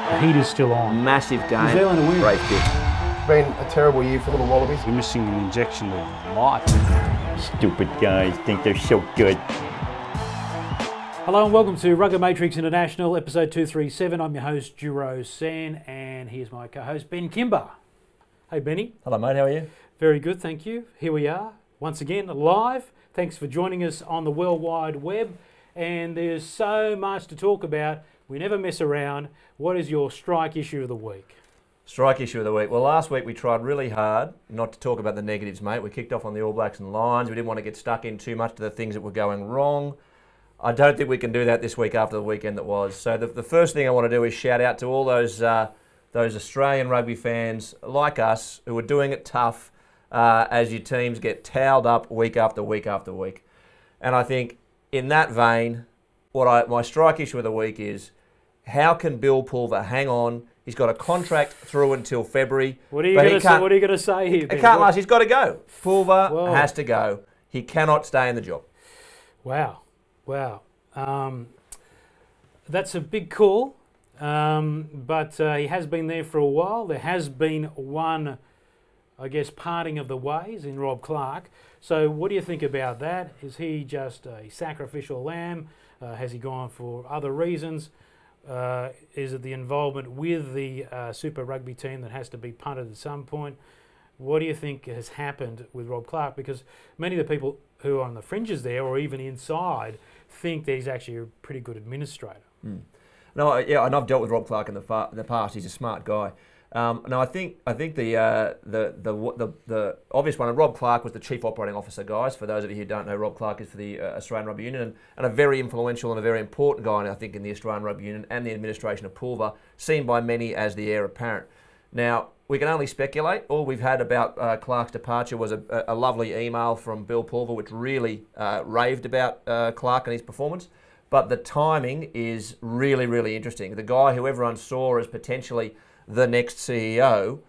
The heat is still on. Massive game. New Zealand to win. Great kick. It's been a terrible year for little Wallabies. We're missing an injection of life. Stupid guys think they're so good. Hello and welcome to RuggaMatrix International, episode 237. I'm your host, Juro San, and here's my co-host, Ben Kimber. Hey, Benny. Hello, mate. How are you? Very good, thank you. Here we are, once again, live. Thanks for joining us on the World Wide Web. And there's so much to talk about. We never mess around. What is your strike issue of the week? Strike issue of the week. Well, last week we tried really hard not to talk about the negatives, mate. We kicked off on the All Blacks and Lions. We didn't want to get stuck in too much to the things that were going wrong. I don't think we can do that this week after the weekend that was. So the first thing I want to do is shout out to all those Australian rugby fans like us who are doing it tough as your teams get towed up week after week after week. And I think in that vein, my strike issue of the week is, how can Bill Pulver hang on? He's got a contract through until February. What are you going to say here, Ben? It can't last. He's got to go. Pulver has to go. He cannot stay in the job. Wow. That's a big call, but he has been there for a while. There has been one, I guess, parting of the ways in Rob Clark. So what do you think about that? Is he just a sacrificial lamb? Has he gone for other reasons? Is it the involvement with the Super Rugby team that has to be punted at some point? What do you think has happened with Rob Clark? Because many of the people who are on the fringes there, or even inside, think that he's actually a pretty good administrator. No, yeah, and I've dealt with Rob Clark in the past. He's a smart guy. No, I think the obvious one, and Rob Clark was the Chief Operating Officer, guys. For those of you who don't know, Rob Clark is for the Australian Rugby Union, and a very influential and a very important guy, I think, in the Australian Rugby Union and the administration of Pulver, seen by many as the heir apparent. Now, we can only speculate. All we've had about Clark's departure was a lovely email from Bill Pulver, which really raved about Clark and his performance. But the timing is really, really interesting. The guy who everyone saw as potentially the next CEO,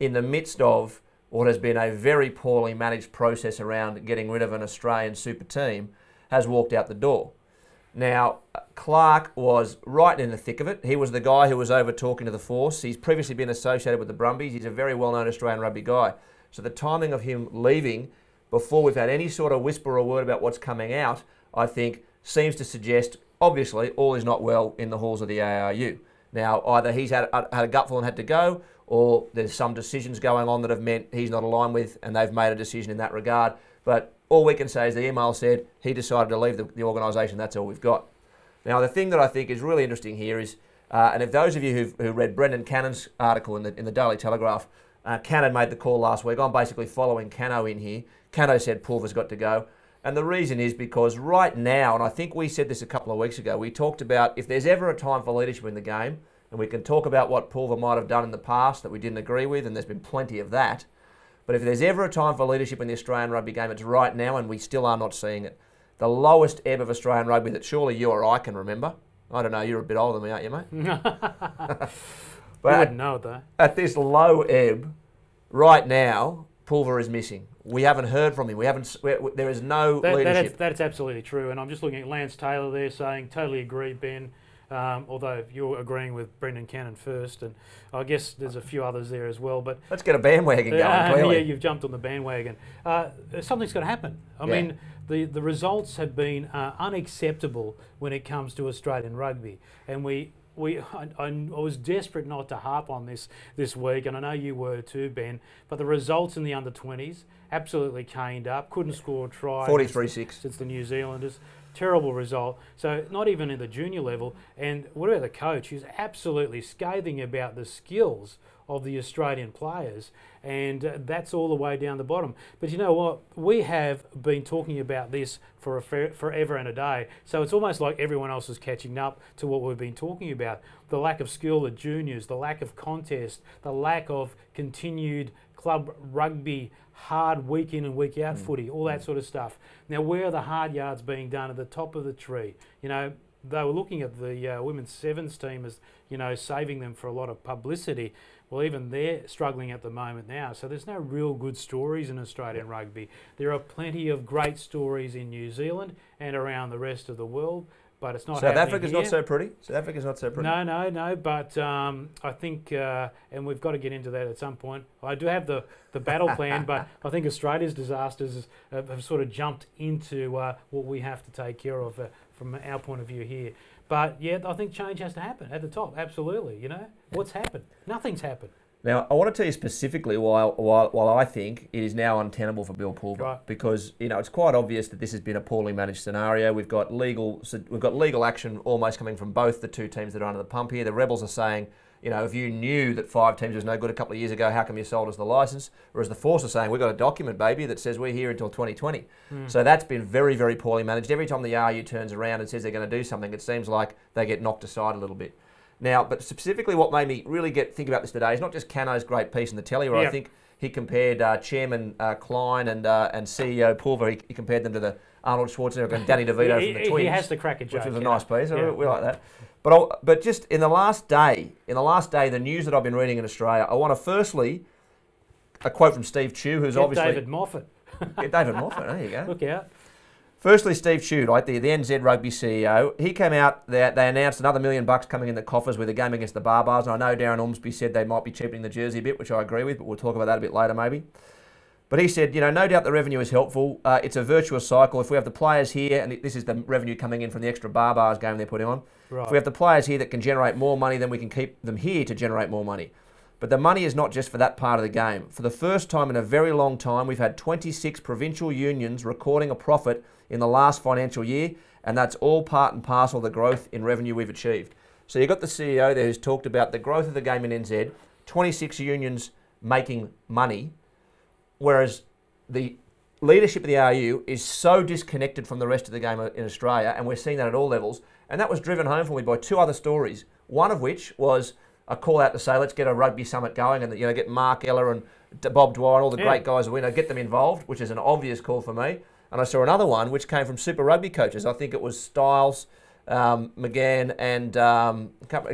in the midst of what has been a very poorly managed process around getting rid of an Australian super team, has walked out the door. Now, Clark was right in the thick of it. He was the guy who was over talking to the Force. He's previously been associated with the Brumbies. He's a very well-known Australian rugby guy. So the timing of him leaving before we've had any sort of whisper or word about what's coming out, I think, seems to suggest, obviously, all is not well in the halls of the ARU. Now, either he's had a gutful and had to go, or there's some decisions going on that have meant he's not aligned with, and they've made a decision in that regard. But all we can say is the email said he decided to leave the organisation. That's all we've got. Now, the thing that I think is really interesting here is, and if those of you who read Brendan Cannon's article in the Daily Telegraph, Cannon made the call last week. I'm basically following Cano in here. Cano said Pulver's got to go. And the reason is because right now, and I think we said this a couple of weeks ago, we talked about if there's ever a time for leadership in the game, and we can talk about what Pulver might have done in the past that we didn't agree with, and there's been plenty of that. But if there's ever a time for leadership in the Australian rugby game, it's right now, and we still are not seeing it. The lowest ebb of Australian rugby that surely you or I can remember. I don't know, you're a bit older than me, aren't you, mate? But I wouldn't know it, though. At this low ebb, right now, Pulver is missing. We haven't heard from him. There is no leadership. That's absolutely true. And I'm just looking at Lance Taylor there saying, totally agree, Ben. Although you're agreeing with Brendan Cannon first, and I guess there's a few others there as well. But let's get a bandwagon going, clearly. Yeah, you've jumped on the bandwagon. Something's got to happen. I mean, the results have been unacceptable when it comes to Australian rugby. And I was desperate not to harp on this week, and I know you were too, Ben, but the results in the under-20s, absolutely caned up, couldn't score a try. 43-6. Since the New Zealanders. Terrible result. So not even in the junior level. And what about the coach? He's absolutely scathing about the skills of the Australian players, and that's all the way down the bottom. But you know what? We have been talking about this for forever and a day, so it's almost like everyone else is catching up to what we've been talking about. The lack of skill at juniors, the lack of contest, the lack of continued club rugby, hard week in and week out footy, all that sort of stuff. Now, where are the hard yards being done at the top of the tree? You know, they were looking at the women's sevens team as, you know, saving them for a lot of publicity. Well, even they're struggling at the moment now. So there's no real good stories in Australian rugby. There are plenty of great stories in New Zealand and around the rest of the world. but it's not South happening Africa's here. not so pretty. South Africa's not so pretty. No, but I think, and we've got to get into that at some point. I do have the battle plan, but I think Australia's disasters have sort of jumped into what we have to take care of from our point of view here. But yeah, I think change has to happen at the top, absolutely, you know. What's happened? Nothing's happened. Now, I want to tell you specifically why I think it is now untenable for Bill Pulver, Right. because it's quite obvious that this has been a poorly managed scenario. We've got legal action almost coming from both the two teams that are under the pump here. The Rebels are saying, if you knew that 5 teams was no good a couple of years ago, how come you sold us the licence? Whereas the Force are saying, we've got a document, baby, that says we're here until 2020. So that's been very, very poorly managed. Every time the RU turns around and says they're going to do something, it seems like they get knocked aside a little bit. Now, but specifically what made me really think about this today is not just Cano's great piece in the telly, where I think he compared Chairman Klein and CEO Pulver, he compared them to the Arnold Schwarzenegger and Danny DeVito from the Twins. He has to crack a joke. Which was a nice piece, Yeah. we like that. But just in the last day, the news that I've been reading in Australia, I want to firstly, a quote from Steve Chu, who's obviously... David Moffat. David Moffat, there you go. Look out. Firstly, Steve Chu, right, the NZ Rugby CEO, he came out, they announced another $1 million coming in the coffers with a game against the Barbars. And I know Darren Ormsby said they might be cheapening the jersey a bit, which I agree with, but we'll talk about that a bit later maybe. But he said, no doubt the revenue is helpful. It's a virtuous cycle. If we have the players here, and this is the revenue coming in from the extra Barbars game they're putting on. Right. If we have the players here that can generate more money, then we can keep them here to generate more money. But the money is not just for that part of the game. For the first time in a very long time, we've had 26 provincial unions recording a profit in the last financial year, and that's all part and parcel of the growth in revenue we've achieved. So you've got the CEO there who's talked about the growth of the game in NZ, 26 unions making money, whereas the leadership of the RU is so disconnected from the rest of the game in Australia, and we're seeing that at all levels. And that was driven home for me by 2 other stories, one of which was a call out to say, let's get a rugby summit going and get Mark Eller and Bob Dwyer and all the great guys that get them involved, which is an obvious call for me. And I saw another one which came from Super Rugby coaches. I think it was Styles, McGann and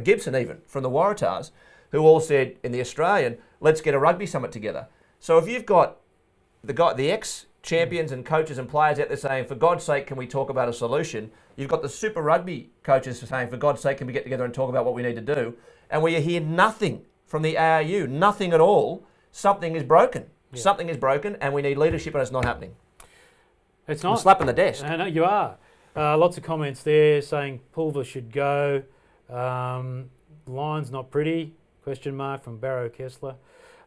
Gibson even, from the Waratahs, who all said in the Australian, let's get a rugby summit together. So if you've got the ex-champions and coaches and players out there saying, for God's sake, can we talk about a solution? You've got the Super Rugby coaches saying, for God's sake, can we get together and talk about what we need to do? And we hear nothing from the ARU, nothing at all. Something is broken. Yeah. Something is broken, and we need leadership, and it's not happening. It's not. I'm slapping the desk. I know you are. Lots of comments there saying Pulver should go. Line's not pretty, question mark, from Barrow Kessler.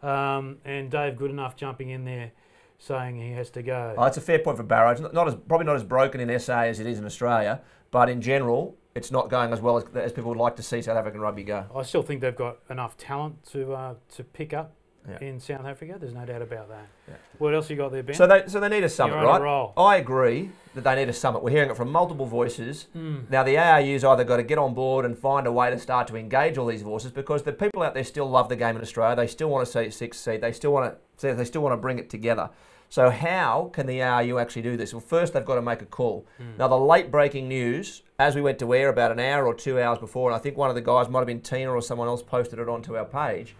And Dave Goodenough jumping in there saying he has to go. Oh, that's a fair point for Barrow. It's probably not as broken in SA as it is in Australia, but in general, it's not going as well as people would like to see South African rugby go. I still think they've got enough talent to pick up in South Africa. There's no doubt about that. Yeah. What else you got there, Ben? So they need a summit, You're right? on a roll. I agree that they need a summit. We're hearing it from multiple voices. Now the ARU's either got to get on board and find a way to start to engage all these voices, because the people out there still love the game in Australia. They still want to see it succeed. They still want to bring it together. So how can the ARU actually do this? Well, first they've got to make a call. Now the late breaking news, as we went to air about an hour or 2 hours before, and I think one of the guys might have been Tina or someone else posted it onto our page,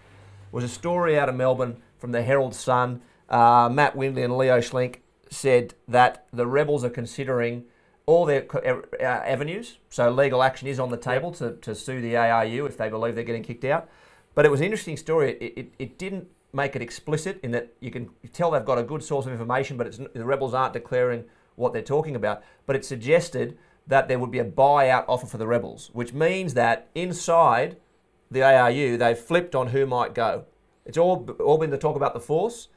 was a story out of Melbourne from the Herald Sun. Matt Windley and Leo Schlink said that the Rebels are considering all their avenues. So legal action is on the table to sue the ARU if they believe they're getting kicked out. But it was an interesting story. It didn't make it explicit in that you can tell they've got a good source of information, but the Rebels aren't declaring what they're talking about. But it suggested that there would be a buyout offer for the Rebels, which means that inside the ARU, they've flipped on who might go. It's all been the talk about the Force,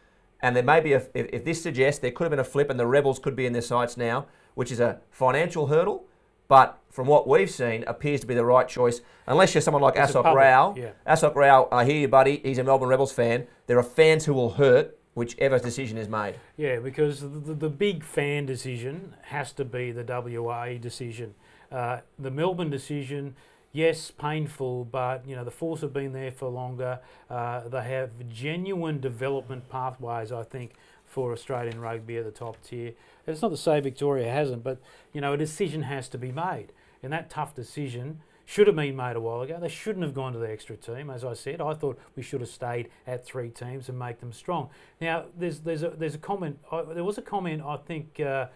and there may be, if this suggests there could have been a flip and the Rebels could be in their sights now, which is a financial hurdle, but from what we've seen, appears to be the right choice, unless you're someone like Asok Rao. Yeah. Asok Rao, I hear you, buddy, he's a Melbourne Rebels fan. There are fans who will hurt whichever decision is made. Yeah, because the big fan decision has to be the WA decision. The Melbourne decision, yes, painful, but the Force have been there for longer. They have genuine development pathways, I think, for Australian rugby at the top tier. And it's not to say Victoria hasn't, but a decision has to be made, and that tough decision should have been made a while ago. They shouldn't have gone to the extra team, as I said. I thought we should have stayed at 3 teams and make them strong. Now, there's a comment. There was a comment. I think I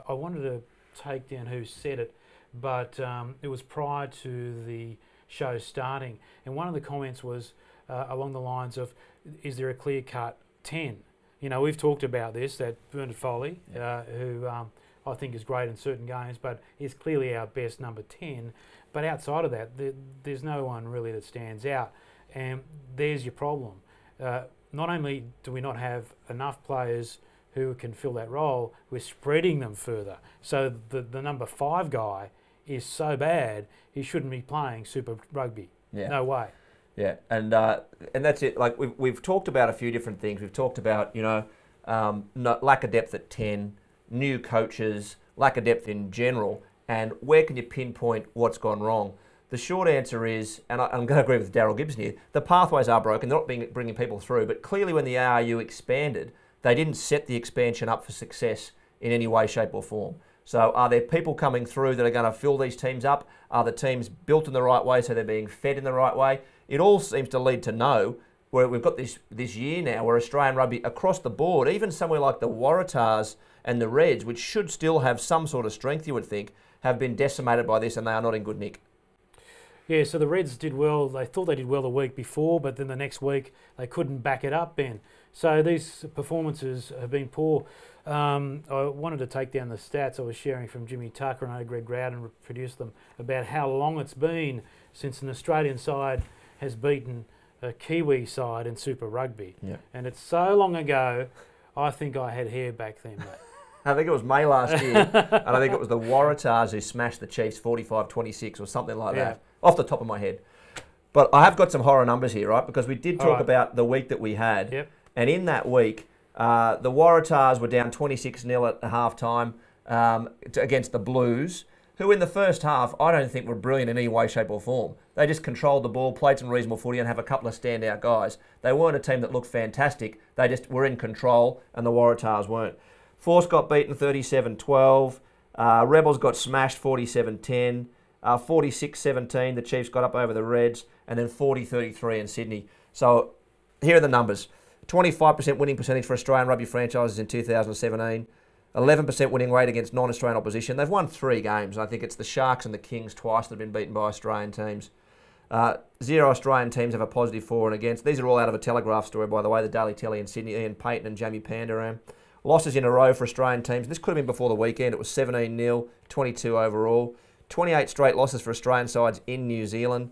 wanted to take down who said it. but it was prior to the show starting. And one of the comments was along the lines of, is there a clear-cut 10? You know, we've talked about this, that Bernard Foley, who I think is great in certain games, but is clearly our best number 10. But outside of that, there's no one really that stands out. And there's your problem. Not only do we not have enough players who can fill that role, we're spreading them further. So the number 5 guy is so bad, he shouldn't be playing Super Rugby. Yeah. No way. Yeah, and that's it. Like we've talked about a few different things. We've talked about, you know, lack of depth at 10, new coaches, lack of depth in general, and where can you pinpoint what's gone wrong? The short answer is, and I'm going to agree with Daryl Gibson here, the pathways are broken. They're not bringing people through, but clearly when the ARU expanded, they didn't set the expansion up for success in any way, shape or form. So are there people coming through that are going to fill these teams up? Are the teams built in the right way so they're being fed in the right way? It all seems to lead to no, where we've got this year now where Australian rugby across the board, even somewhere like the Waratahs and the Reds, which should still have some sort of strength, you would think, have been decimated by this and they are not in good nick. Yeah, so the Reds did well. They thought they did well the week before, but then the next week they couldn't back it up, Ben. So these performances have been poor. I wanted to take down the stats I was sharing from Jimmy Tucker, and I know Greg Rowden produced them, about how long it's been since an Australian side has beaten a Kiwi side in Super Rugby. Yeah. And it's so long ago, I think I had hair back then, mate. I think it was May last year, and I think it was the Waratahs who smashed the Chiefs 45-26 or something like that, off the top of my head. But I have got some horror numbers here, right? Because we did talk about the week that we had. Yep. And in that week, the Waratahs were down 26-0 at half-time against the Blues, who in the first half, I don't think were brilliant in any way, shape or form. They just controlled the ball, played some reasonable footy and have a couple of standout guys. They weren't a team that looked fantastic. They just were in control and the Waratahs weren't. Force got beaten 37-12. Rebels got smashed 47-10. 46-17, the Chiefs got up over the Reds, and then 40-33 in Sydney. So here are the numbers. 25% winning percentage for Australian rugby franchises in 2017. 11% winning rate against non-Australian opposition. They've won 3 games. I think it's the Sharks and the Kings twice that have been beaten by Australian teams. 0 Australian teams have a positive for and against. These are all out of a Telegraph story, by the way, the Daily Telly in Sydney, Ian Payton and Jamie Pandaram. Losses in a row for Australian teams. This could have been before the weekend. It was 17-0, 22 overall. 28 straight losses for Australian sides in New Zealand.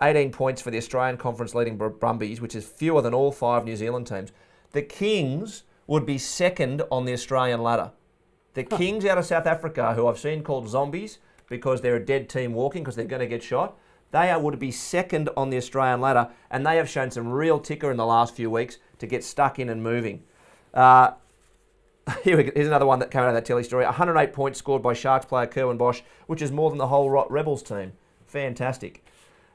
18 points for the Australian Conference leading Brumbies, which is fewer than all 5 New Zealand teams. The Kings would be second on the Australian ladder. The Kings out of South Africa, who I've seen called zombies because they're a dead team walking because they're going to get shot, they would be second on the Australian ladder, and they have shown some real ticker in the last few weeks to get stuck in and moving. Here's another one that came out of that Telly story. 108 points scored by Sharks player Kerwin Bosch, which is more than the whole Rebels team. Fantastic.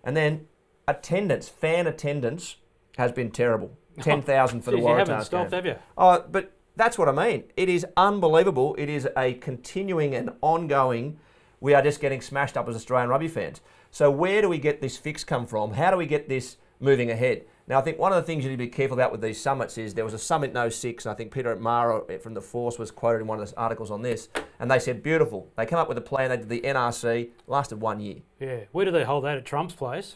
And then fan attendance has been terrible. 10,000 for the Waratahs. You haven't stopped, have you? Oh, but that's what I mean. It is unbelievable. It is a continuing and ongoing, we are just getting smashed up as Australian rugby fans. So where do we get this fix come from? How do we get this moving ahead? Now, I think one of the things you need to be careful about with these summits is there was a summit in 06, and I think Peter Mara from the Force was quoted in one of the articles on this, and they said, beautiful. They came up with a plan, they did the NRC, lasted 1 year. Yeah. Where do they hold that? At Trump's place?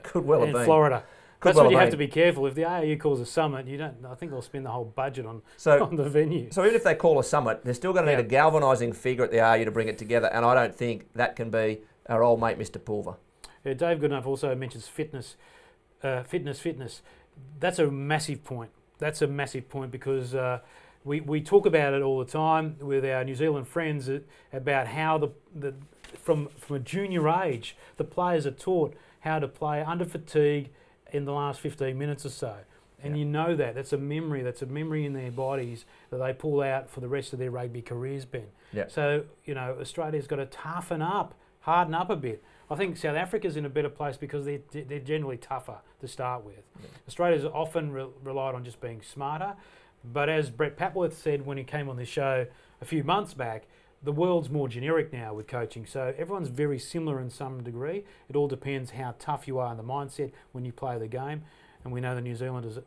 Could well have been. In Florida. Could That's well what you have have to been. be careful. If the ARU calls a summit, I think they'll spend the whole budget on the venue. So even if they call a summit, they're still going to need a galvanising figure at the ARU to bring it together, and I don't think that can be our old mate, Mr. Pulver. Yeah, Dave Goodenough also mentions fitness. That's a massive point. That's a massive point because we talk about it all the time with our New Zealand friends about how from a junior age, the players are taught how to play under fatigue in the last 15 minutes or so. And you know that's a memory in their bodies that they pull out for the rest of their rugby careers, Ben. Yeah. So, Australia's got to harden up a bit. I think South Africa's in a better place because they're generally tougher to start with. Yeah. Australia's often relied on just being smarter, but as Brett Papworth said when he came on this show a few months back, the world's more generic now with coaching, so everyone's very similar in some degree. It all depends how tough you are in the mindset when you play the game, and we know the New Zealanders,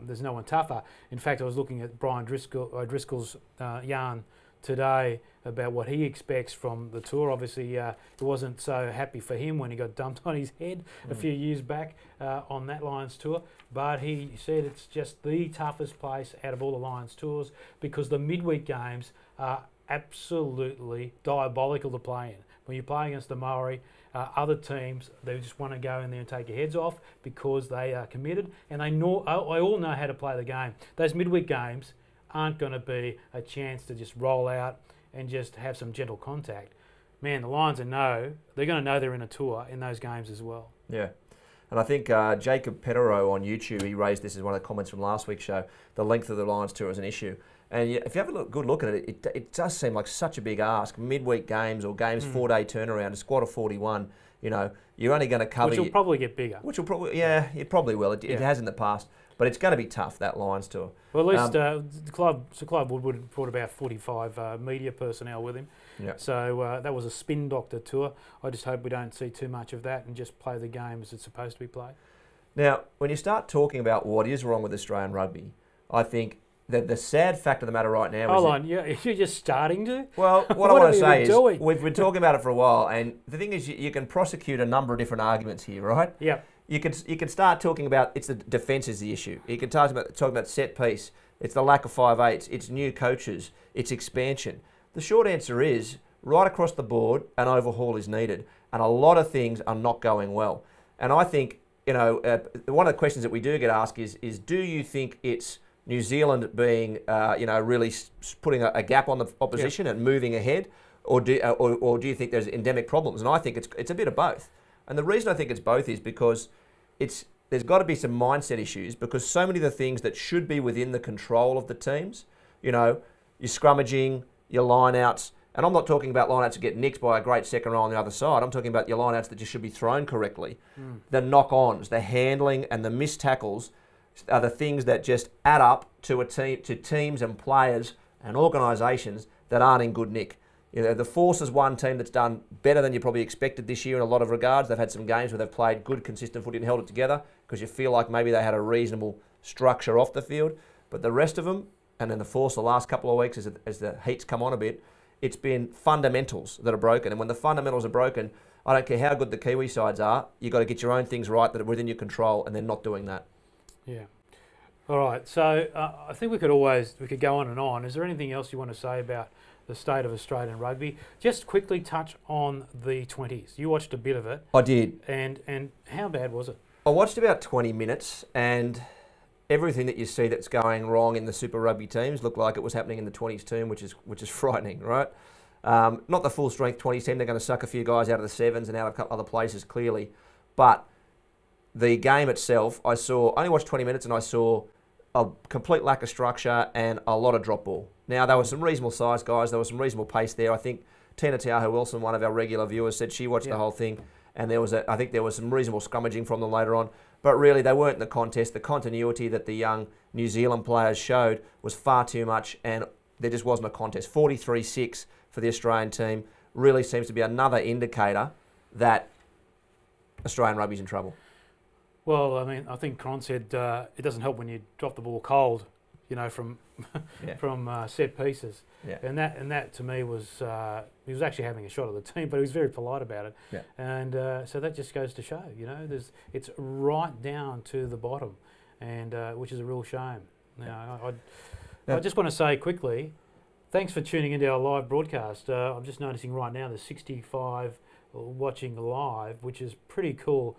there's no one tougher. In fact, I was looking at Brian Driscoll's yarn today about what he expects from the tour. Obviously, it wasn't so happy for him when he got dumped on his head a few years back on that Lions tour. But he said it's just the toughest place out of all the Lions tours because the midweek games are absolutely diabolical to play in. When you play against the Maori, other teams, they just want to go in there and take your heads off because they are committed and they all know how to play the game. Those midweek games aren't going to be a chance to just roll out and just have some gentle contact. Man, the Lions they're going to know they're in a tour in those games as well. Yeah. And I think Jacob Petero on YouTube, he raised this as one of the comments from last week's show, the length of the Lions tour is an issue. And if you have a good look at it, it does seem like such a big ask. Midweek games or games 4-day turnaround, a squad of 41, you're only going to cover... Which will probably get bigger. Which will probably, yeah, it probably will. It has in the past. But it's going to be tough, that Lions tour. Well, at least Clive Woodward brought about 45 media personnel with him. Yeah. So that was a spin doctor tour. I just hope we don't see too much of that and just play the game as it's supposed to be played. Now, when you start talking about what is wrong with Australian rugby, I think that the sad fact of the matter right now is... Hold on, you're just starting to? Well, what I want to say is we've been talking about it for a while, and the thing is you can prosecute a number of different arguments here, right? Yeah. You can start talking about it's the defence is the issue. You can talk about set piece. It's the lack of 5/8s. It's new coaches. It's expansion. The short answer is right across the board, an overhaul is needed, and a lot of things are not going well. And I think one of the questions that we do get asked is do you think it's New Zealand being really putting a gap on the opposition and moving ahead, or do you think there's endemic problems? And I think it's a bit of both. And the reason I think it's both is because there's got to be some mindset issues because so many of the things that should be within the control of the teams, your scrummaging, your lineouts, and I'm not talking about lineouts that get nicked by a great second row on the other side. I'm talking about your lineouts that just should be thrown correctly. The knock-ons, the handling, and the missed tackles are the things that just add up to teams and players and organisations that aren't in good nick. The Force is one team that's done better than you probably expected this year in a lot of regards. They've had some games where they've played good, consistent footy and held it together because you feel like maybe they had a reasonable structure off the field. But the rest of them, and then the Force the last couple of weeks as the heat's come on a bit, it's been fundamentals that are broken. And when the fundamentals are broken, I don't care how good the Kiwi sides are, you've got to get your own things right that are within your control, and they're not doing that. Yeah. All right. So I think we could go on and on. Is there anything else you want to say about the state of Australian rugby? Just quickly touch on the 20s. You watched a bit of it. I did. And how bad was it? I watched about 20 minutes, and everything that you see that's going wrong in the Super Rugby teams looked like it was happening in the 20s team, which is frightening, right? Not the full strength 20s team. They're going to suck a few guys out of the sevens and out of a couple other places, clearly. But the game itself, I only watched 20 minutes, and I saw a complete lack of structure and a lot of drop ball. Now, there were some reasonable size guys. There was some reasonable pace there. I think Tina Tauho-Wilson, one of our regular viewers, said she watched the whole thing, and I think there was some reasonable scrummaging from them later on. But really, they weren't in the contest. The continuity that the young New Zealand players showed was far too much, and there just wasn't a contest. 43-6 for the Australian team really seems to be another indicator that Australian rugby's in trouble. Well, I mean, I think Cron said it doesn't help when you drop the ball cold, from set pieces. Yeah. And that to me was he was actually having a shot at the team, but he was very polite about it. Yeah. And so that just goes to show, it's right down to the bottom, and which is a real shame. Now, I just want to say quickly, thanks for tuning into our live broadcast. I'm just noticing right now there's 65 watching live, which is pretty cool.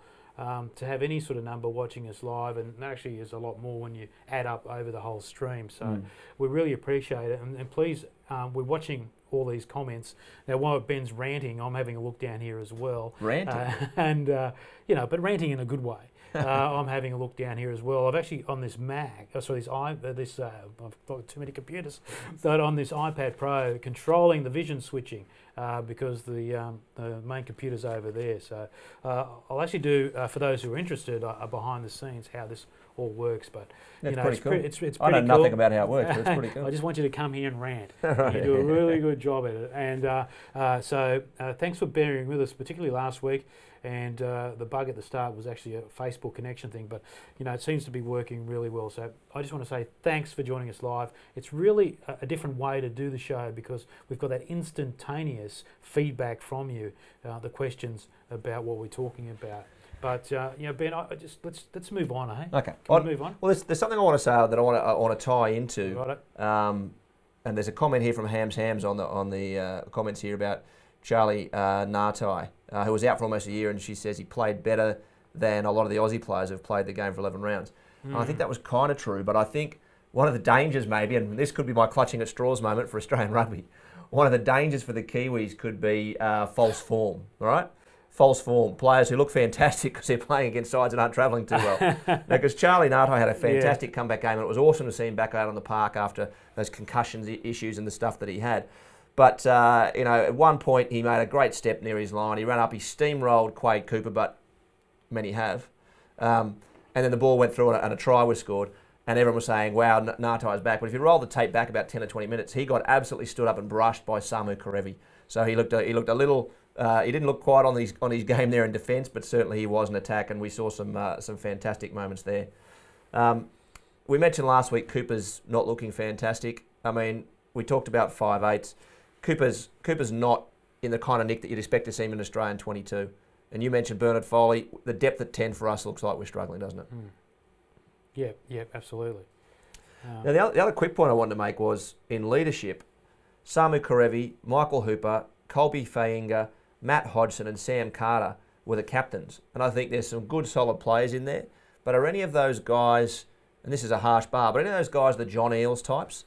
To have any sort of number watching us live, and actually is a lot more when you add up over the whole stream. So we really appreciate it, and please, we're watching all these comments. Now, while Ben's ranting, I'm having a look down here as well. Ranting? But ranting in a good way. I'm having a look down here as well. I've actually on this Mac, I've got too many computers. So on this iPad Pro, controlling the vision switching because the main computer's over there. So I'll actually do for those who are interested behind the scenes how this all works. But it's pretty cool. It's pretty I know cool. nothing about how it works, but it's pretty cool. I just want you to come here and rant. You do a really good job at it. And so thanks for bearing with us, particularly last week. and the bug at the start was actually a Facebook connection thing, but it seems to be working really well. So I just want to say thanks for joining us live. It's really a different way to do the show because we've got that instantaneous feedback from you, the questions about what we're talking about. But Ben, let's move on, eh? Okay. Can we move on? Well, there's something I want to say that I want to tie into. Righto. And there's a comment here from Hams on the comments here about Charlie Nartai, who was out for almost a year, and she says he played better than a lot of the Aussie players who've played the game for 11 rounds. And I think that was kind of true, but I think one of the dangers maybe, and this could be my clutching at straws moment for Australian rugby, one of the dangers for the Kiwis could be false form, all right? False form. Players who look fantastic because they're playing against sides that aren't travelling too well. Because Charlie Nartai had a fantastic comeback game, and it was awesome to see him back out on the park after those concussions issues and the stuff that he had. But, at one point he made a great step near his line. He ran up, he steamrolled Quade Cooper, but many have. And then the ball went through and a try was scored. And everyone was saying, wow, Nartai's back. But if you roll the tape back about 10 or 20 minutes, he got absolutely stood up and brushed by Samu Karevi. So he looked a little... he didn't look quite on his game there in defence, but certainly he was in attack, and we saw some fantastic moments there. We mentioned last week Cooper's not looking fantastic. I mean, we talked about 5'8". Cooper's not in the kind of nick that you'd expect to see him in Australian 22. And you mentioned Bernard Foley. The depth at 10 for us looks like we're struggling, doesn't it? Yeah, absolutely. Now, the other quick point I wanted to make was in leadership, Samu Karevi, Michael Hooper, Colby Fainga, Matt Hodgson and Sam Carter were the captains. And I think there's some good, solid players in there. But are any of those guys, and this is a harsh bar, but any of those guys the John Eales types?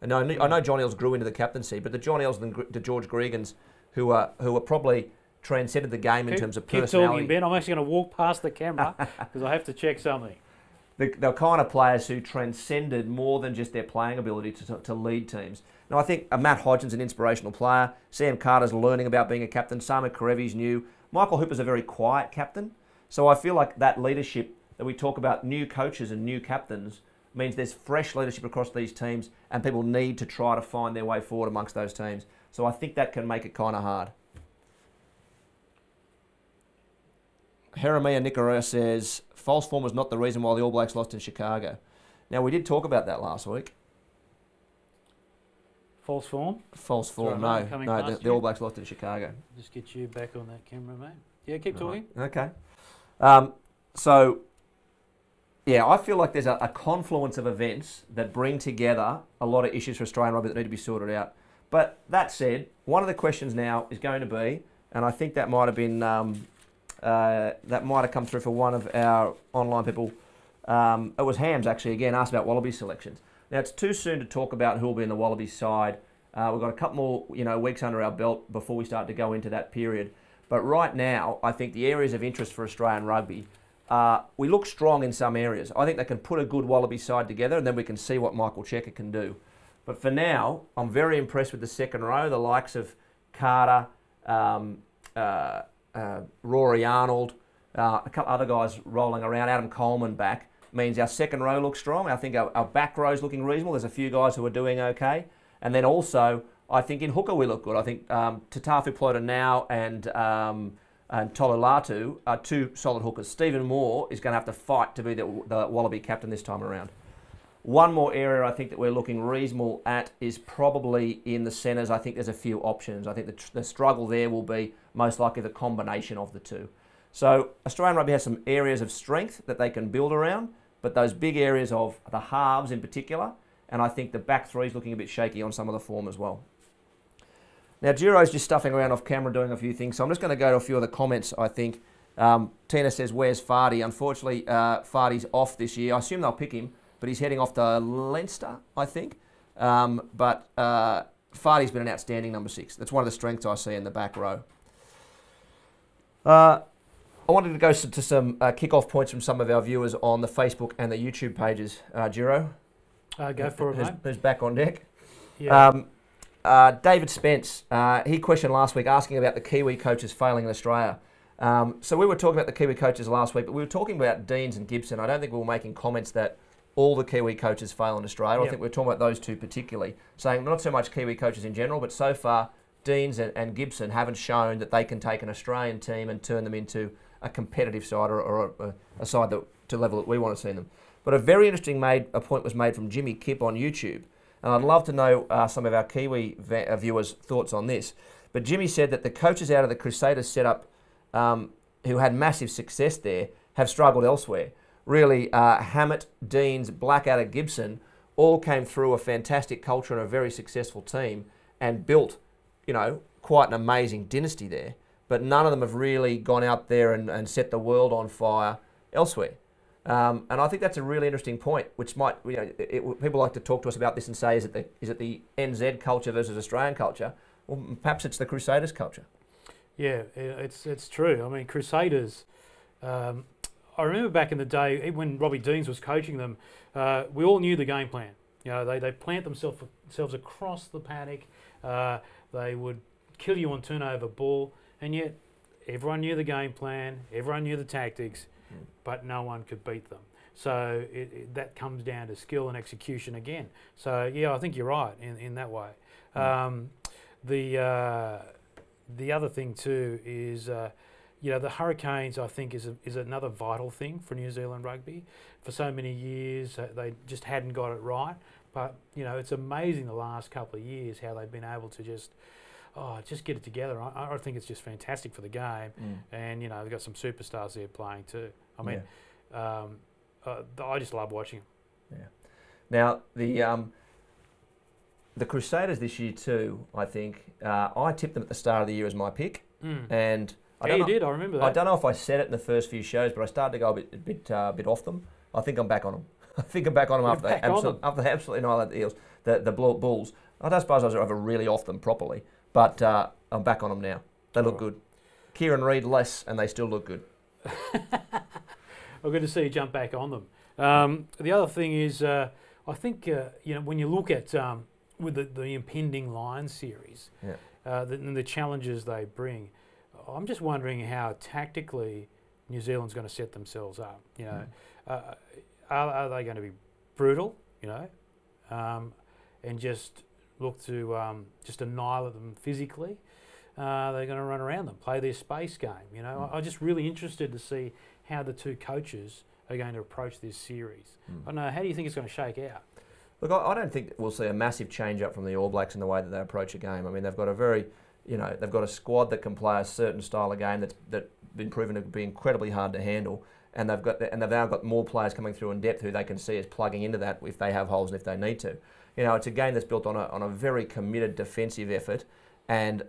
And I know John Eales grew into the captaincy, but the John Eales and the George Gregans who are probably transcended the game in terms of personality. Keep talking, Ben. I'm actually going to walk past the camera because I have to check something. The kind of players who transcended more than just their playing ability to lead teams. Now, I think Matt Hodgson's an inspirational player. Sam Carter's learning about being a captain. Samu Karevi's new. Michael Hooper's a very quiet captain. So I feel like that leadership that we talk about, new coaches and new captains, means there's fresh leadership across these teams and people need to try to find their way forward amongst those teams. So I think that can make it kind of hard. Jeremiah Nicaragua says, false form was not the reason why the All Blacks lost in Chicago. Now, we did talk about that last week. False form? False form, no. The All Blacks lost in Chicago. Just get you back on that camera, mate. Yeah, keep talking. Okay. I feel like there's a confluence of events that bring together a lot of issues for Australian rugby that need to be sorted out. But that said, one of the questions now is going to be, and I think that might have been, that might have come through for one of our online people. It was Hams, actually, again, asked about Wallaby selections. Now, it's too soon to talk about who will be in the Wallaby side. We've got a couple more weeks under our belt before we start to go into that period. But right now, I think the areas of interest for Australian rugby, we look strong in some areas. I think they can put a good Wallaby side together and then we can see what Michael Cheika can do. But for now, I'm very impressed with the second row, the likes of Carter, Rory Arnold, a couple other guys rolling around, Adam Coleman back. Means our second row looks strong. I think our back row is looking reasonable. There's a few guys who are doing okay. And then also, I think in hooker we look good. I think Tatafu Plota now and Tolulatu are two solid hookers. Stephen Moore is going to have to fight to be the Wallaby captain this time around. One more area I think that we're looking reasonable at is probably in the centres. I think there's a few options. I think the struggle there will be most likely the combination of the two. So Australian rugby has some areas of strength that they can build around, but those big areas of the halves in particular, and I think the back three is looking a bit shaky on some of the form as well. Now, Giro's just stuffing around off camera doing a few things, so I'm just going to go to a few of the comments, I think. Tina says, where's Fardy? Unfortunately, Fardy's off this year. I assume they'll pick him, but he's heading off to Leinster, I think. But Fardy's been an outstanding number 6. That's one of the strengths I see in the back row. I wanted to go to some kick-off points from some of our viewers on the Facebook and the YouTube pages. Giro? Go for it, mate. Who's back on deck? Yeah. David Spence, he questioned last week asking about the Kiwi coaches failing in Australia. So we were talking about the Kiwi coaches last week, but we were talking about Deans and Gibson. I don't think we were making comments that all the Kiwi coaches fail in Australia. I think we were talking about those two particularly, saying not so much Kiwi coaches in general, but so far Deans and Gibson haven't shown that they can take an Australian team and turn them into a competitive side or a side that to level that we want to see them. But a very interesting point was made from Jimmy Kipp on YouTube, and I'd love to know some of our Kiwi viewers' thoughts on this. But Jimmy said that the coaches out of the Crusaders setup who had massive success there have struggled elsewhere. Really, Hammett, Deans, Blackadder, Gibson all came through a fantastic culture and a very successful team and built, quite an amazing dynasty there. But none of them have really gone out there and set the world on fire elsewhere. And I think that's a really interesting point, which might, people like to talk to us about this and say, is it the NZ culture versus Australian culture? Well, perhaps it's the Crusaders culture. Yeah, it's true. I mean, Crusaders, I remember back in the day when Robbie Deans was coaching them, we all knew the game plan. They plant themselves across the paddock. They would kill you on turnover ball, and yet everyone knew the game plan, everyone knew the tactics, but no one could beat them. So that comes down to skill and execution again. So yeah, I think you're right in that way. The other thing too is, the Hurricanes, I think, is another vital thing for New Zealand rugby. For so many years, they just hadn't got it right. But it's amazing the last couple of years how they've been able to just get it together. I think it's just fantastic for the game, and they've got some superstars there playing too. I mean, I just love watching them. Yeah. Now the Crusaders this year too, I think, I tipped them at the start of the year as my pick, and I remember that. I don't know if I said it in the first few shows, but I started to go a bit off them. I think I'm back on them. I think I'm back on them after they absolutely annihilated the Eels, the Bulls. I don't suppose I was ever really off them properly, but I'm back on them now. They look good. Kieran Reid less, and they still look good. Well, good to see you jump back on them. The other thing is, I think when you look at with the impending Lions series, the challenges they bring, I'm just wondering how tactically New Zealand's going to set themselves up. Are they going to be brutal, and just look to just annihilate them physically? They're going to run around them, play their space game. I'm just really interested to see how the two coaches are going to approach this series. I don't know, how do you think it's going to shake out? Look, I don't think we'll see a massive change up from the All Blacks in the way that they approach a game. I mean, they've got a very, they've got a squad that can play a certain style of game that's been proven to be incredibly hard to handle, and they've now got more players coming through in depth who they can see as plugging into that if they have holes and if they need to. It's a game that's built on a very committed defensive effort, and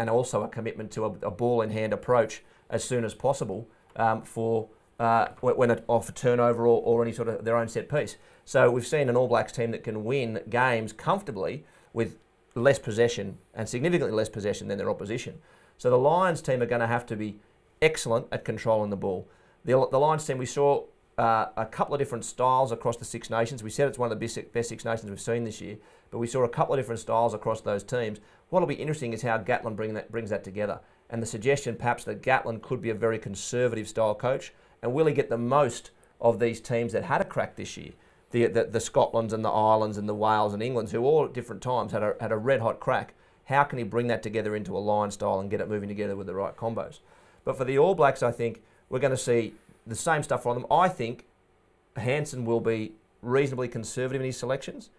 also a commitment to a ball in hand approach as soon as possible for turnover or any sort of their own set piece. So we've seen an All Blacks team that can win games comfortably with less possession and significantly less possession than their opposition. So the Lions team are going to have to be excellent at controlling the ball. The Lions team, we saw a couple of different styles across the Six Nations. We said it's one of the best Six Nations we've seen this year, but we saw a couple of different styles across those teams. What'll be interesting is how Gatland brings that together, and the suggestion perhaps that Gatland could be a very conservative style coach, and will he get the most of these teams that had a crack this year? The Scotlands and the Irelands and the Wales and Englands, who all at different times had a red hot crack. How can he bring that together into a line style and get it moving together with the right combos? But for the All Blacks, I think we're going to see the same stuff from them. I think Hansen will be reasonably conservative in his selections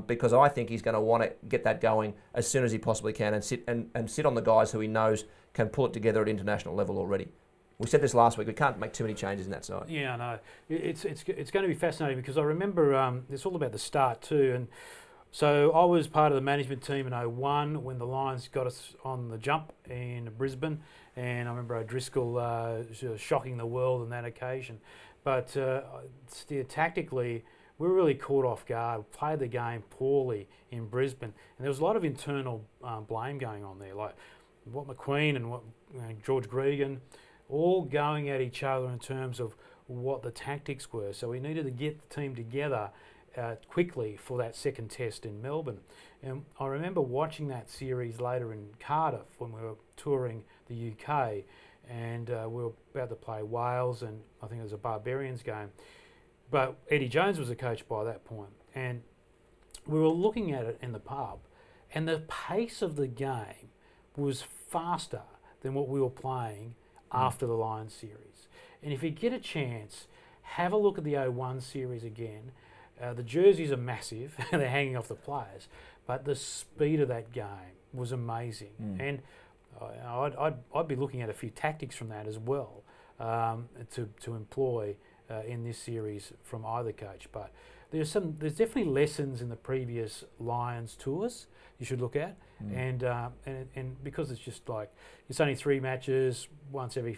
because I think he's going to want to get that going as soon as he possibly can and sit on the guys who he knows can pull it together at international level already. We said this last week, we can't make too many changes in that side. Yeah, I know. It's going to be fascinating because I remember it's all about the start too. And so I was part of the management team in 2001 when the Lions got us on the jump in Brisbane. And I remember O'Driscoll shocking the world on that occasion. But tactically, we were really caught off guard. We played the game poorly in Brisbane. And there was a lot of internal blame going on there. Like what McQueen and what George Gregan, all going at each other in terms of what the tactics were. So we needed to get the team together quickly for that second test in Melbourne. And I remember watching that series later in Cardiff when we were touring the UK, and we were about to play Wales, and I think it was a Barbarians game. But Eddie Jones was a coach by that point, and we were looking at it in the pub, and the pace of the game was faster than what we were playing after the Lions series. And if you get a chance, have a look at the 01 series again. The jerseys are massive, they're hanging off the players, but the speed of that game was amazing. And I'd be looking at a few tactics from that as well to employ in this series from either coach. But there's definitely lessons in the previous Lions tours you should look at, and because it's just like it's only 3 matches once every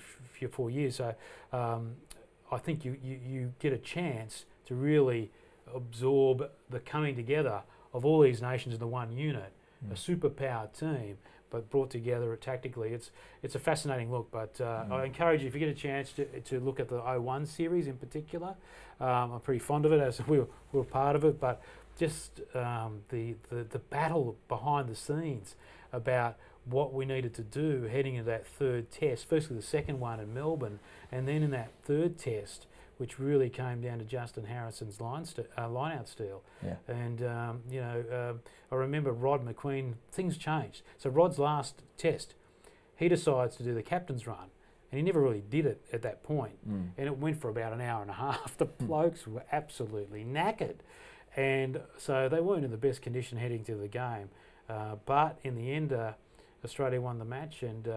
4 years, so I think you get a chance to really absorb the coming together of all these nations in the one unit, a superpowered team, but brought together tactically. It's a fascinating look, but I encourage you, if you get a chance, to look at the 01 series in particular. I'm pretty fond of it, as we were part of it, but just the battle behind the scenes about what we needed to do heading into that third test, firstly the second one in Melbourne, and then in that third test, which really came down to Justin Harrison's line-out steal. Yeah. And, I remember Rod McQueen, things changed. So Rod's last test, he decides to do the captain's run, and he never really did it at that point. And it went for about an hour and a half. The blokes were absolutely knackered. And so they weren't in the best condition heading to the game. But in the end, Australia won the match, and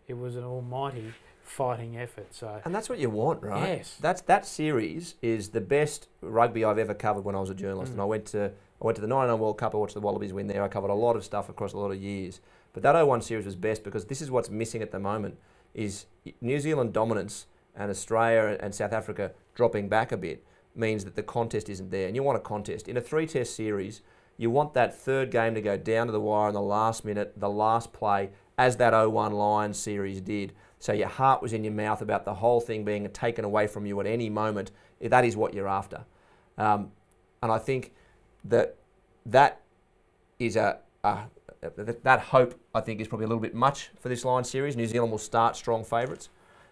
it was an almighty fighting effort. So, and that's what you want, right? Yes. That series is the best rugby I've ever covered when I was a journalist. And I went to the 99 World Cup. I watched the Wallabies win there. I covered a lot of stuff across a lot of years. But that 01 series was best because this is what's missing at the moment: is New Zealand dominance and Australia and South Africa dropping back a bit means that the contest isn't there. And you want a contest in a 3-test series. You want that third game to go down to the wire in the last minute, the last play, as that 01 Lions series did. So your heart was in your mouth about the whole thing being taken away from you at any moment. That is what you're after. And I think that is that hope, I think, is probably a little bit much for this Lions series. New Zealand will start strong favourites.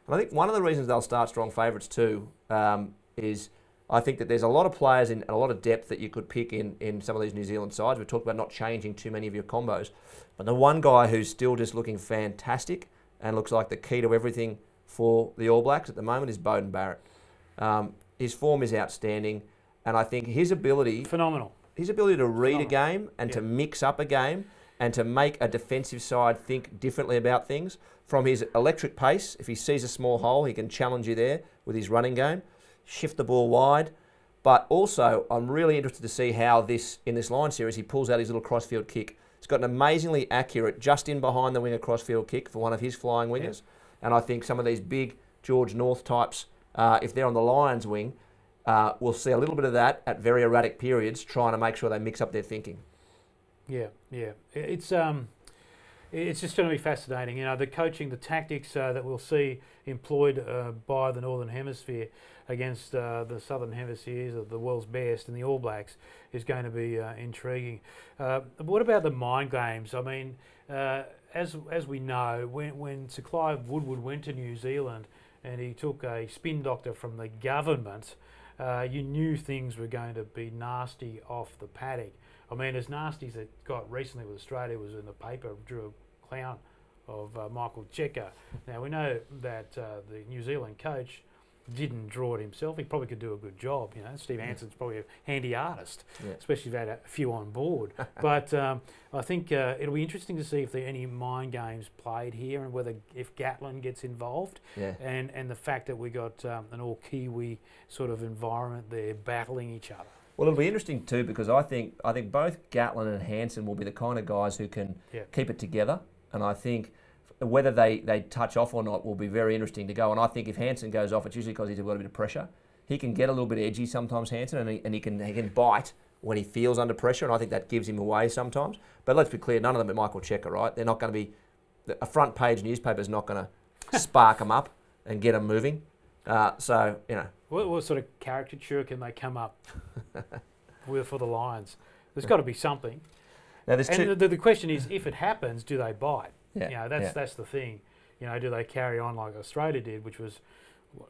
And I think one of the reasons they'll start strong favourites too is I think that there's a lot of players and a lot of depth that you could pick in some of these New Zealand sides. We talked about not changing too many of your combos. But the one guy who's still just looking fantastic and looks like the key to everything for the All Blacks at the moment is Beauden Barrett. His form is outstanding, and I think his ability... Phenomenal. His ability to read a game and to mix up a game and to make a defensive side think differently about things. From his electric pace, if he sees a small hole, he can challenge you there with his running game, shift the ball wide. But also, I'm really interested to see how in this line series, he pulls out his little crossfield kick. He's got an amazingly accurate, just in behind the winger crossfield kick for one of his flying wingers. And I think some of these big George North types, if they're on the Lions wing, we'll see a little bit of that at very erratic periods, trying to make sure they mix up their thinking. Yeah. It's just going to be fascinating. You know, the coaching, the tactics that we'll see employed by the Northern Hemisphere against the Southern Hemispheres of the world's best and the All Blacks is going to be intriguing. What about the mind games? I mean, as we know, when Sir Clive Woodward went to New Zealand and he took a spin doctor from the government, you knew things were going to be nasty off the paddock. I mean, as nasty as it got recently with Australia was in the paper, drew a clown of Michael Cheika. Now, we know that the New Zealand coach didn't draw it himself. He probably could do a good job. You know, Steve Hanson's probably a handy artist, especially if he had a few on board. But I think it'll be interesting to see if there are any mind games played here and if Gatlin gets involved. And the fact that we got an all Kiwi sort of environment there battling each other. Well, it'll be interesting too because I think both Gatlin and Hanson will be the kind of guys who can keep it together, and I think whether they touch off or not will be very interesting to go. And I think if Hanson goes off, it's usually because he's got a bit of pressure. He can get a little bit edgy sometimes, Hanson, and he can bite when he feels under pressure, and I think that gives him away sometimes. But let's be clear, none of them are Michael Cheika, right? They're not going to be a front page newspaper is not going to spark them up and get them moving. So you know. What sort of caricature can they come up with for the Lions? There's got to be something. Now, the question is, if it happens, do they bite? Yeah, you know, that's the thing. You know, do they carry on like Australia did, which was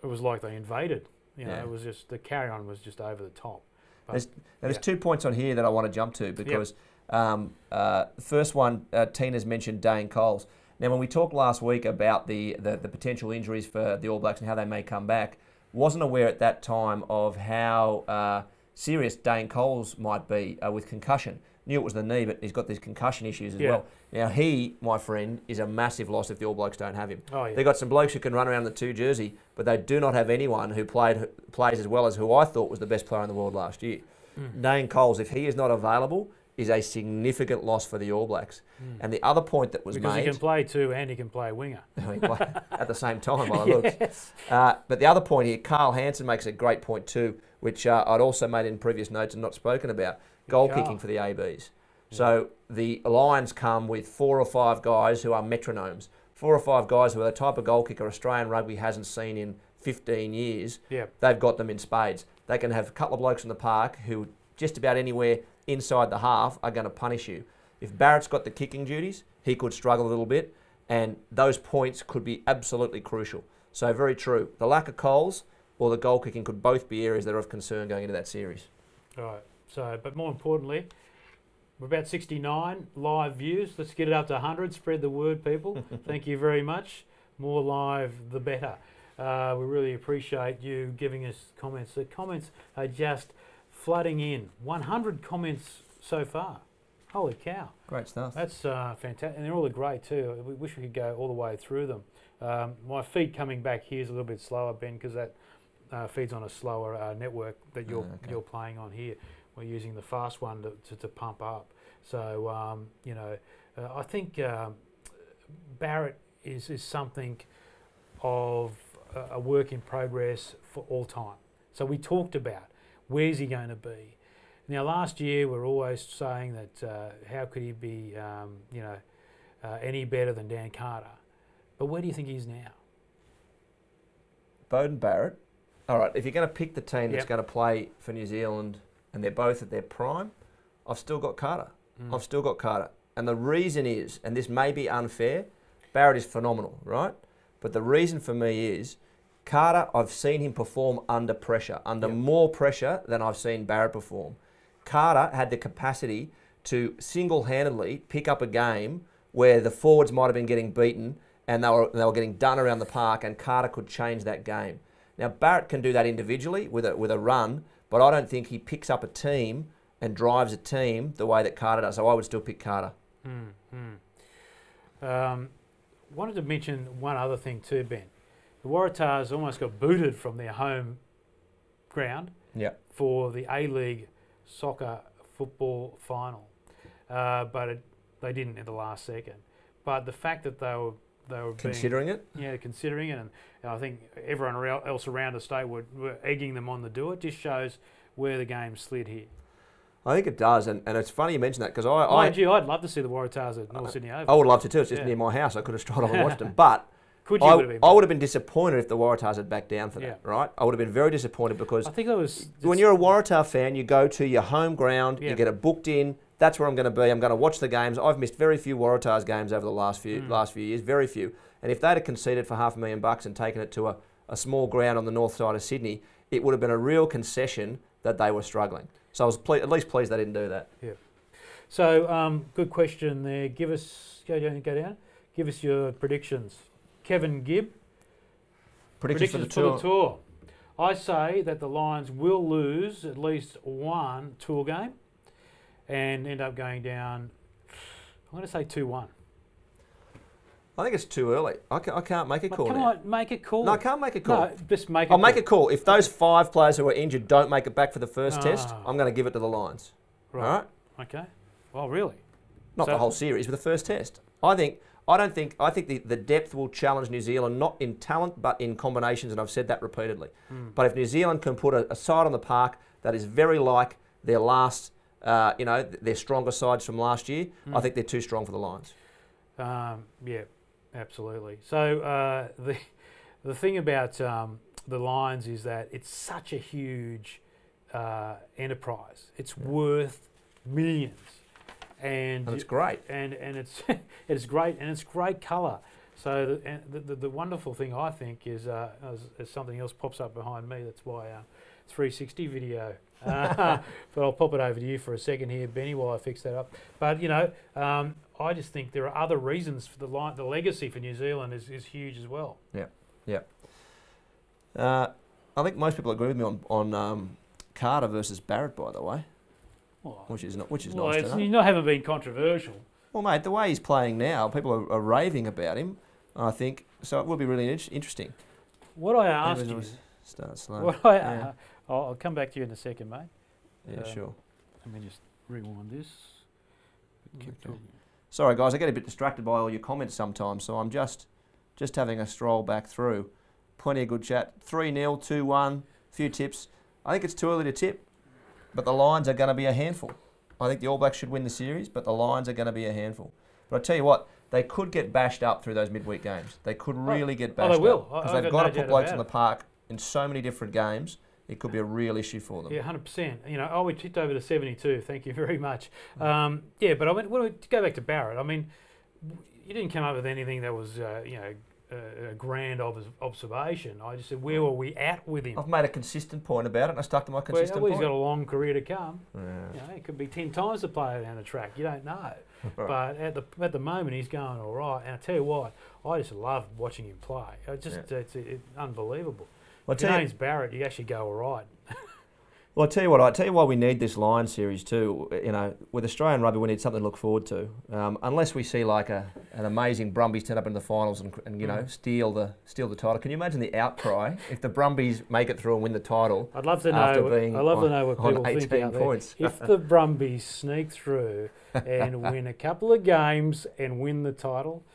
like they invaded. You know, it was just the carry on was just over the top. But, there's 2 points on here that I want to jump to because the first one, Tina's mentioned Dane Coles. Now, when we talked last week about the potential injuries for the All Blacks and how they may come back, wasn't aware at that time of how serious Dane Coles might be with concussion. Knew it was the knee, but he's got these concussion issues as well. Now, he, my friend, is a massive loss if the All Blacks don't have him. Oh, yeah. They've got some blokes who can run around the 2 jersey, but they do not have anyone who plays as well as who I thought was the best player in the world last year. Dane Coles, if he is not available, is a significant loss for the All Blacks. And the other point that was because made... he can play two and he can play winger. at the same time, by the looks. But the other point here, Carl Hansen makes a great point too, which I'd also made in previous notes and not spoken about, goal kicking for the ABs. So the Lions come with 4 or 5 guys who are metronomes, 4 or 5 guys who are the type of goal kicker Australian rugby hasn't seen in 15 years. They've got them in spades. They can have a couple of blokes in the park who just about anywhere inside the half are going to punish you. If Barrett's got the kicking duties, he could struggle a little bit, and those points could be absolutely crucial. So very true. The lack of Coles or the goal kicking could both be areas that are of concern going into that series. All right. So, but more importantly, we're about 69 live views. Let's get it up to 100. Spread the word, people. Thank you very much. More live, the better. We really appreciate you giving us comments. The comments are just flooding in. 100 comments so far. Holy cow. Great stuff. That's fantastic. And they're all great too. We wish we could go all the way through them. My feed coming back here is a little bit slower, Ben, because that feeds on a slower network that you're playing on here. We're using the fast one to pump up. So, you know, I think Barrett is something of a work in progress for all time. So we talked about where's he going to be. Now, last year we were always saying that how could he be, you know, any better than Dan Carter? But where do you think he is now? Beauden Barrett. All right, if you're going to pick the team that's going to play for New Zealand and they're both at their prime, I've still got Carter. I've still got Carter. And the reason is, and this may be unfair, Barrett is phenomenal, right? But the reason for me is Carter, I've seen him perform under pressure, under more pressure than I've seen Barrett perform. Carter had the capacity to single-handedly pick up a game where the forwards might have been getting beaten and they were getting done around the park, and Carter could change that game. Now, Barrett can do that individually with a run, but I don't think he picks up a team and drives a team the way that Carter does. So I would still pick Carter. Wanted to mention one other thing too, Ben. The Waratahs almost got booted from their home ground for the A-League soccer football final, but they didn't at the last second. But the fact that they were considering it, considering it, and I think everyone else around the state were egging them on to do it, just shows where the game slid here. I think it does, and it's funny you mention that because I'd love to see the Waratahs at North Sydney Oval. I would love to too. It's just near my house. I could have strolled off and watched them, but I would have been disappointed if the Waratahs had backed down for that, right? I would have been very disappointed because I think that was when you're a Waratah fan, you go to your home ground, you get it booked in. That's where I'm going to be. I'm going to watch the games. I've missed very few Waratahs games over the last few years, very few. And if they'd have conceded for $500,000 and taken it to a small ground on the north side of Sydney, it would have been a real concession that they were struggling. So I was at least pleased they didn't do that. Yeah. So good question there. Give us go down. Give us your predictions. Kevin Gibb. Predictions for the tour. I say that the Lions will lose at least one tour game and end up going down. I'm going to say 2-1. I think it's too early. I can't make a call now. Come on, make a call. No, I can't make a call. No, just make a call. I'll make a call. If those 5 players who are injured don't make it back for the first test, I'm going to give it to the Lions. Right. All right? Okay. Well, really? Not the whole series, but the first test. I think the depth will challenge New Zealand, not in talent, but in combinations, and I've said that repeatedly. But if New Zealand can put a side on the park that is very like their last, their stronger sides from last year, I think they're too strong for the Lions. Yeah. Absolutely. So the thing about the Lions is that it's such a huge enterprise. It's worth millions, and it's great. And it's it's great, and it's great colour. So the wonderful thing I think is as something else pops up behind me. That's why 360 video. But I'll pop it over to you for a second here, Benny, while I fix that up. But, you know, I just think there are other reasons for the legacy for New Zealand is huge as well. Yeah, yeah. I think most people agree with me on Carter versus Barrett, by the way, Well, which is nice to know. You haven't been controversial. Well, mate, the way he's playing now, people are raving about him, I think, so it will be really interesting. What I asked you... Start slow. What I, I'll come back to you in a second, mate. Yeah, sure. Let me just rewind this. Keep talking. Sorry, guys, I get a bit distracted by all your comments sometimes, so I'm just having a stroll back through. Plenty of good chat. 3-0, 2-1, few tips. I think it's too early to tip, but the Lions are going to be a handful. I think the All Blacks should win the series, but the Lions are going to be a handful. But I tell you what, they could get bashed up through those midweek games. They could really get bashed up. They will. Because they've got to put blokes on the park in so many different games. It could be a real issue for them. Yeah, 100%. You know, we tipped over to 72. Thank you very much. Yeah, but I mean, to go back to Barrett, I mean, you didn't come up with anything that was, you know, a grand observation. I just said, where were we at with him? I've made a consistent point about it, and I stuck to my consistent point. He's got a long career to come. Yeah. You know, it could be 10 times the player down the track. You don't know. But at the moment, he's going all right. And I tell you what, I just love watching him play. It's unbelievable. Well, if your name's Barrett, you actually go all right. Well, I tell you why we need this Lions series too. You know, with Australian Rugby, we need something to look forward to. Unless we see like an amazing Brumbies turn up in the finals and you know steal the title. Can you imagine the outcry if the Brumbies make it through and win the title? I'd love to know. What people think out points. there. If the Brumbies sneak through and win a couple of games and win the title,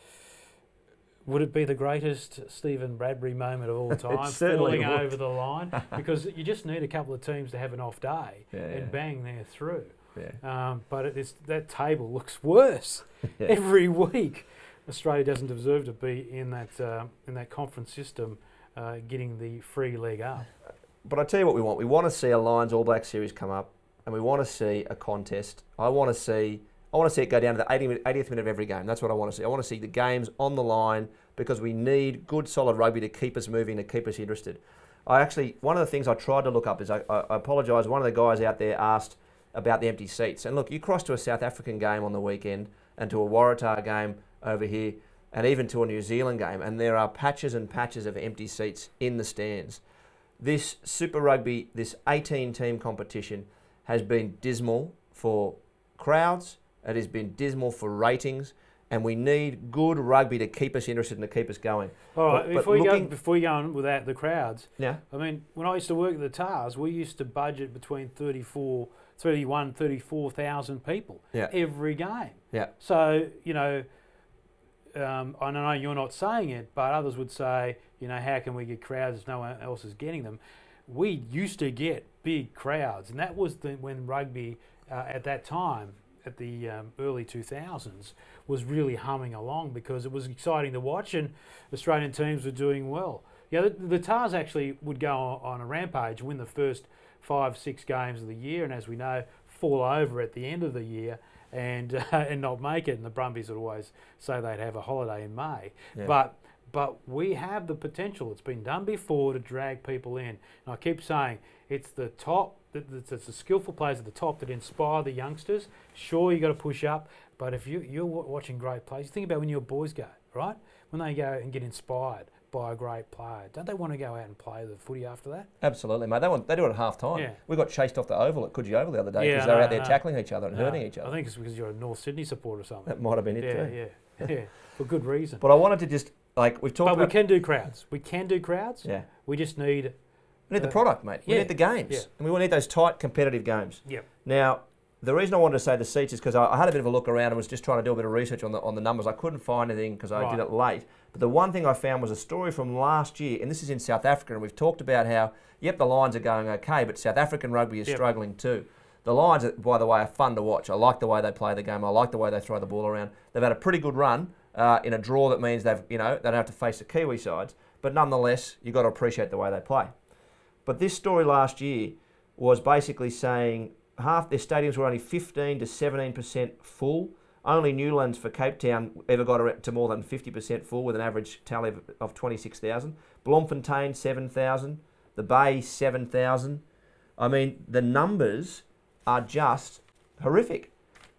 would it be the greatest Stephen Bradbury moment of all time, falling over the line? Because you just need a couple of teams to have an off day, and bang, they're through. Yeah. But that table looks worse every week. Australia doesn't deserve to be in that conference system, getting the free leg up. But I tell you what we want. We want to see a Lions All Black series come up, and we want to see a contest. I want to see it go down to the 80th minute of every game. That's what I want to see. I want to see the games on the line because we need good, solid rugby to keep us moving, to keep us interested. One of the things I tried to look up is, I apologise, one of the guys out there asked about the empty seats. And look, you cross to a South African game on the weekend and to a Waratah game over here and even to a New Zealand game, and there are patches and patches of empty seats in the stands. This Super Rugby, this 18-team competition has been dismal for crowds. It has been dismal for ratings, and we need good rugby to keep us interested and to keep us going. All right, before you go on with that, the crowds. Yeah. I mean, when I used to work at the TARS, we used to budget between 34,000 people every game. Yeah. So, you know, I know you're not saying it, but others would say, you know, how can we get crowds if no one else is getting them? We used to get big crowds, and that was when rugby at that time, at the early 2000s, was really humming along because it was exciting to watch and Australian teams were doing well. Yeah, the TARS actually would go on a rampage, win the first 5-6 games of the year, and as we know, fall over at the end of the year and not make it. And the Brumbies would always say they'd have a holiday in May. Yeah. But we have the potential. It's been done before to drag people in. And I keep saying it's the top. It's the skillful players at the top that inspire the youngsters. Sure, you got to push up, but if you're watching great players, think about when your boys go, right? When they go and get inspired by a great player, don't they want to go out and play the footy after that? Absolutely, mate. They do it at half time. Yeah. We got chased off the oval at Coogee Oval the other day because they were out there tackling each other and hurting each other. I think it's because you're a North Sydney supporter or something. That might have been it too. Yeah, for good reason. But I wanted to just, like, we've talked about... But we can do crowds. We can do crowds. Yeah. We just need... We need the product, mate. We need the games. And we need those tight, competitive games. Yeah. Now, the reason I wanted to say the seats is because I had a bit of a look around and was just trying to do a bit of research on the numbers. I couldn't find anything because I did it late. But the one thing I found was a story from last year, and this is in South Africa, and we've talked about how, the Lions are going okay, but South African rugby is struggling too. The Lions, by the way, are fun to watch. I like the way they play the game. I like the way they throw the ball around. They've had a pretty good run in a draw that means they don't have to face the Kiwi sides. But nonetheless, you've got to appreciate the way they play. But this story last year was basically saying half their stadiums were only 15 to 17% full. Only Newlands for Cape Town ever got to more than 50% full with an average tally of 26,000. Bloemfontein, 7,000. The Bay, 7,000. I mean, the numbers are just horrific.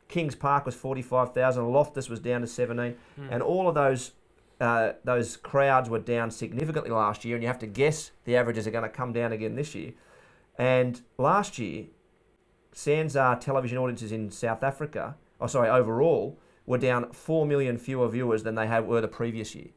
Kings Park was 45,000, Loftus was down to 17, and all of those crowds were down significantly last year, and you have to guess the averages are going to come down again this year. And last year, SANZAAR television audiences in South Africa, overall, were down 4 million fewer viewers than they were the previous year.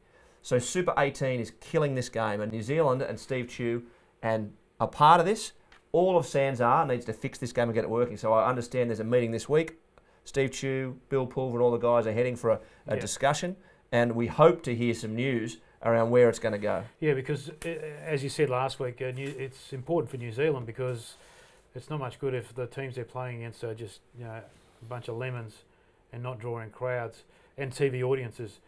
So Super 18 is killing this game, and New Zealand and Steve Tew and a part of this, all of SANZAAR needs to fix this game and get it working. So I understand there's a meeting this week. Steve Tew, Bill Pulver and all the guys are heading for a discussion, and we hope to hear some news around where it's going to go. Yeah, because as you said last week, it's important for New Zealand because it's not much good if the teams they're playing against are just a bunch of lemons and not drawing crowds and TV audiences.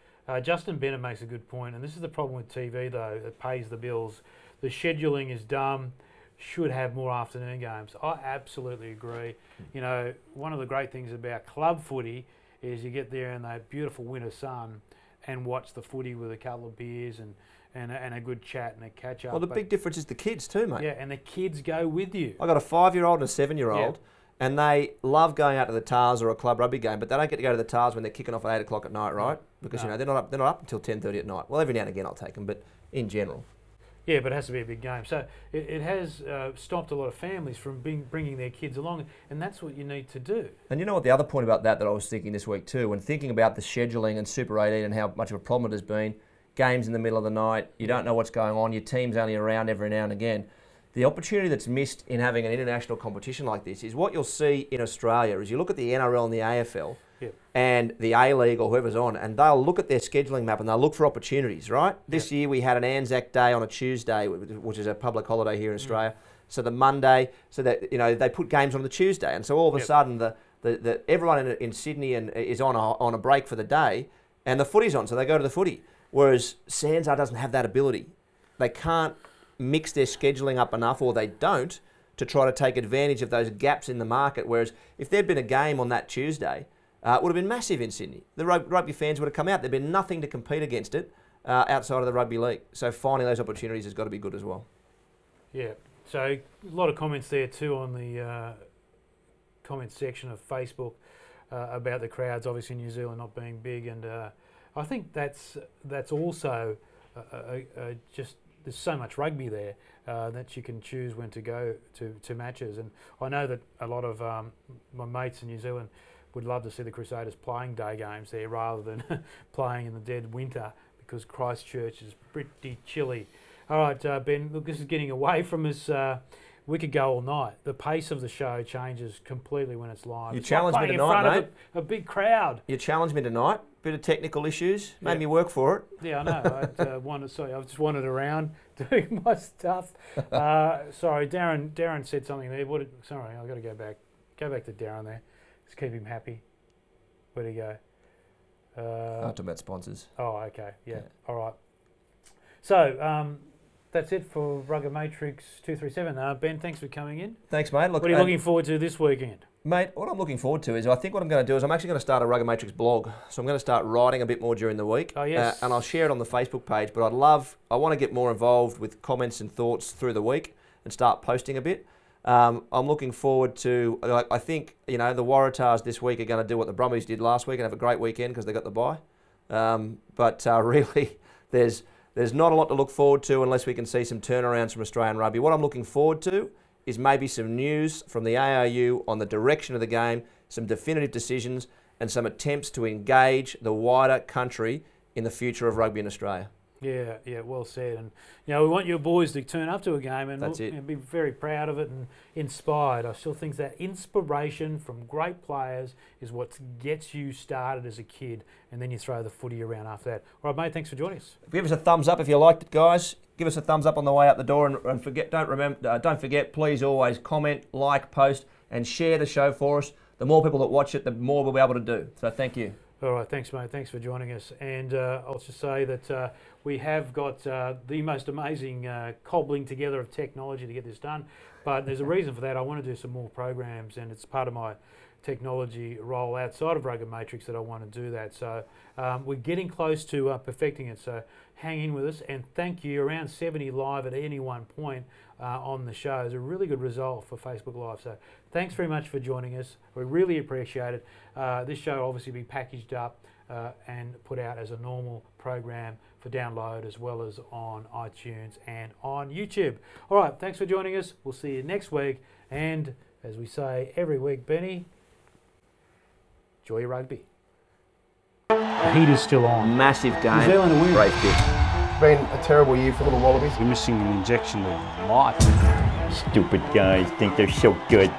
Justin Bennett makes a good point, and this is the problem with TV though, it pays the bills. The scheduling is dumb, should have more afternoon games. I absolutely agree. One of the great things about club footy is you get there in that beautiful winter sun and watch the footy with a couple of beers and a good chat and a catch up. Well, the big difference is the kids too, mate. Yeah, and the kids go with you. I got a 5-year-old and a 7-year-old, and they love going out to the TARS or a club rugby game, but they don't get to go to the TARS when they're kicking off at 8 o'clock at night, right? Because they're not up until 10:30 at night. Well, every now and again I'll take them, but in general. Yeah, but it has to be a big game. So it has stopped a lot of families from bringing their kids along, and that's what you need to do. And you know what the other point about that I was thinking this week too, when thinking about the scheduling and Super 18 and how much of a problem it has been, games in the middle of the night, you don't know what's going on, your team's only around every now and again. The opportunity that's missed in having an international competition like this is what you'll see in Australia is you look at the NRL and the AFL and the A-League or whoever's on, and they'll look at their scheduling map and they'll look for opportunities, right? This year we had an Anzac Day on a Tuesday, which is a public holiday here in Australia. So the Monday, so that they put games on the Tuesday, and so all of a sudden the everyone in Sydney is on a break for the day, and the footy's on, so they go to the footy. Whereas SANZAAR doesn't have that ability. They can't mix their scheduling up enough, or they don't, to try to take advantage of those gaps in the market. Whereas if there'd been a game on that Tuesday, it would have been massive in Sydney. The rugby fans would have come out. There'd been nothing to compete against it outside of the rugby league. So finding those opportunities has got to be good as well. Yeah. So a lot of comments there too on the comment section of Facebook about the crowds. Obviously, New Zealand not being big, and I think that's also just there's so much rugby there that you can choose when to go to matches. And I know that a lot of my mates in New Zealand would love to see the Crusaders playing day games there rather than playing in the dead winter because Christchurch is pretty chilly. All right, Ben, look, this is getting away from us. We could go all night. The pace of the show changes completely when it's live. You challenge me tonight, in front mate. Of a big crowd. You challenged me tonight. Bit of technical issues. Made me work for it. Yeah, I know. I just wandered around doing my stuff. Sorry, Darren said something there. Sorry, I've got to go back. Go back to Darren there. Just keep him happy. Where'd he go? I'm talking about sponsors. Oh, okay. Yeah. All right. So that's it for RuggaMatrix 237. Ben, thanks for coming in. Thanks, mate. Look, what are you looking forward to this weekend? Mate, what I'm looking forward to is I think what I'm going to do is I'm actually going to start a RuggaMatrix blog. So I'm going to start writing a bit more during the week. Oh, yes. And I'll share it on the Facebook page. But I want to get more involved with comments and thoughts through the week and start posting a bit. I'm looking forward to, I think, the Waratahs this week are going to do what the Brumbies did last week and have a great weekend because they got the bye. But really, there's not a lot to look forward to unless we can see some turnarounds from Australian rugby. What I'm looking forward to is maybe some news from the ARU on the direction of the game, some definitive decisions, and some attempts to engage the wider country in the future of rugby in Australia. Yeah, well said. And we want your boys to turn up to a game and be very proud of it and inspired. I still think that inspiration from great players is what gets you started as a kid, and then you throw the footy around after that. All right, mate, thanks for joining us. Give us a thumbs up if you liked it, guys. Give us a thumbs up on the way out the door, and don't forget, please always comment, like, post, and share the show for us. The more people that watch it, the more we'll be able to do. So thank you. All right, thanks, mate. Thanks for joining us. And I'll just say that we have got the most amazing cobbling together of technology to get this done. But there's a reason for that. I want to do some more programs, and it's part of my technology role outside of RuggaMatrix that I want to do that. So we're getting close to perfecting it. So hang in with us, and thank you. Around 70 live at any one point on the show is a really good result for Facebook Live. So thanks very much for joining us. We really appreciate it. This show will obviously be packaged up and put out as a normal program for download, as well as on iTunes and on YouTube. All right, thanks for joining us. We'll see you next week. And as we say every week, Benny, enjoy your rugby. The heat is still on. Massive game. New Zealand to win. Great kick. It's been a terrible year for little Wallabies. We're missing an injection of life. Stupid guys think they're so good.